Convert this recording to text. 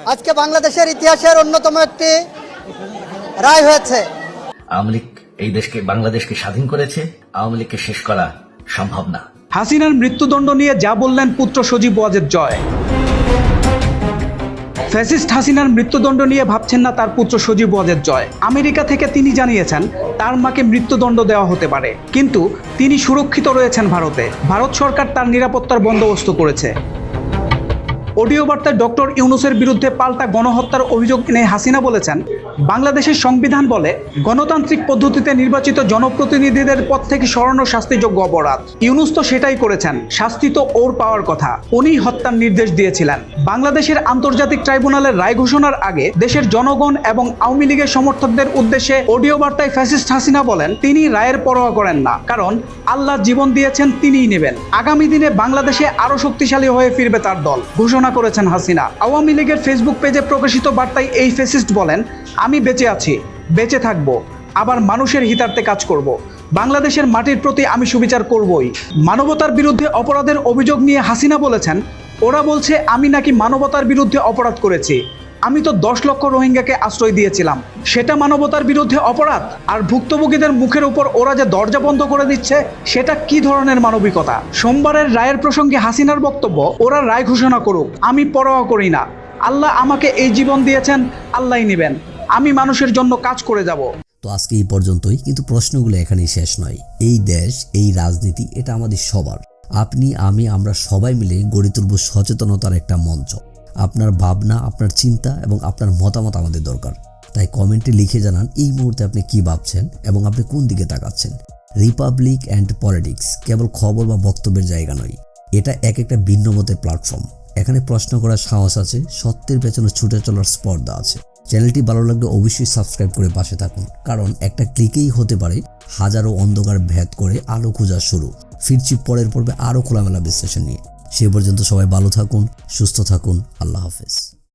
আজকে বাংলাদেশের ইতিহাসের অন্যতম একটি রায় হয়েছে। আওয়ামী লীগ এই দেশকে বাংলাদেশকে স্বাধীন করেছে, আওয়ামী লীগকে শেষ করা সম্ভব না। হাসিনার মৃত্যুদণ্ড নিয়ে যা বললেন পুত্র সজীব ওয়াজেদ জয়। ফ্যাসিস্ট হাসিনার মৃত্যুদণ্ড নিয়ে ভাবছেন না তার পুত্র সজীব ওয়াজেদ জয়। আমেরিকা থেকে তিনি জানিয়েছেন তার মাকে মৃত্যুদণ্ড দেওয়া হতে পারে, কিন্তু তিনি সুরক্ষিত রয়েছেন ভারতে। ভারত সরকার তার নিরাপত্তার বন্দোবস্ত করেছে। অডিও বার্তায় ডক্টর ইউনূসের বিরুদ্ধে পাল্টা গণহত্যার অভিযোগ এনে হাসিনা বলেছেন, বাংলাদেশের সংবিধান বলে গণতান্ত্রিক পদ্ধতিতে নির্বাচিত জনপ্রতিনিধিদের পদ থেকে সরানো শাস্তিযোগ্য অপরাধ। ইউনূস তো সেটাই করেছেন, শাস্তি তো ওর পাওয়ার কথা। উনি হত্যার নির্দেশ দিয়েছিলেন। বাংলাদেশের আন্তর্জাতিক ট্রাইব্যুনালের রায় ঘোষণার আগে দেশের জনগণ এবং আওয়ামী লীগের সমর্থকদের উদ্দেশ্যে অডিও বার্তায় ফ্যাসিস্ট হাসিনা বলেন তিনি রায়ের পরোয়া করেন না, কারণ আল্লাহ জীবন দিয়েছেন তিনিই নেবেন। আগামী দিনে বাংলাদেশে আরো শক্তিশালী হয়ে ফিরবে তার দল ঘোষণা করেছেন হাসিনা। আওয়ামী লীগের ফেসবুক পেজে প্রকাশিত বার্তায় এই ফ্যাসিস্ট বলেন, আমি বেঁচে আছি, বেঁচে থাকব, আবার মানুষের হিতার্থে কাজ করব। বাংলাদেশের মাটির প্রতি আমি সুবিচার করবই। মানবতার বিরুদ্ধে অপরাধের অভিযোগ নিয়ে হাসিনা বলেছেন, ওরা বলছে আমি নাকি মানবতার বিরুদ্ধে অপরাধ করেছি। আমি তো 10 লক্ষ রোহিঙ্গাকে আশ্রয় দিয়েছিলাম, সেটা মানবতার বিরুদ্ধে অপরাধ? আর ভুক্তভোগীদের মুখের উপর ওরা যে দরজা বন্ধ করে দিচ্ছে, সেটা কি ধরনের মানবিকতা? সোমবারের রায়ের প্রসঙ্গে হাসিনার বক্তব্য, ওরা রায় ঘোষণা করুক, আমি পরোয়া করি না। আল্লাহ আমাকে এই জীবন দিয়েছেন, আল্লাহই নেবেন। আমি মানুষের জন্য কাজ করে যাব। তো আজকে এই পর্যন্তই, কিন্তু প্রশ্নগুলো এখানেই শেষ নয়। এই দেশ, এই রাজনীতি, এটা আমাদের সবার। আপনি, আমি, আমরা সবাই মিলে গড়ে তুলব সচেতনতার একটা মঞ্চ। আপনার ভাবনা, আপনার চিন্তা এবং আপনার মতামত আমাদের দরকার। তাই কমেন্টে লিখে জানান এই মুহূর্তে আপনি কি ভাবছেন এবং আপনি কোন দিকে তাকাচ্ছেন। রিপাবলিক অ্যান্ড পলিটিক্স কেবল খবর বা বক্তব্যের জায়গা নয়, এটা একটা ভিন্ন মতের প্ল্যাটফর্ম। এখানে প্রশ্ন করার সাহস আছে, সত্যের পেছনে ছুটে চলার স্পর্ধা আছে। চ্যানেলটি ভালো লাগলে অবশ্যই সাবস্ক্রাইব করে পাশে থাকুন, কারণ একটা ক্লিকেই হতে পারে হাজারো অন্ধকার ভেদ করে আলো খোঁজা শুরু। ফিরছি পরের পর্বে আরও খোলামেলা বিশ্লেষণ নিয়ে। সে পর্যন্ত সবাই ভালো থাকুন, সুস্থ থাকুন। আল্লাহ হাফেজ।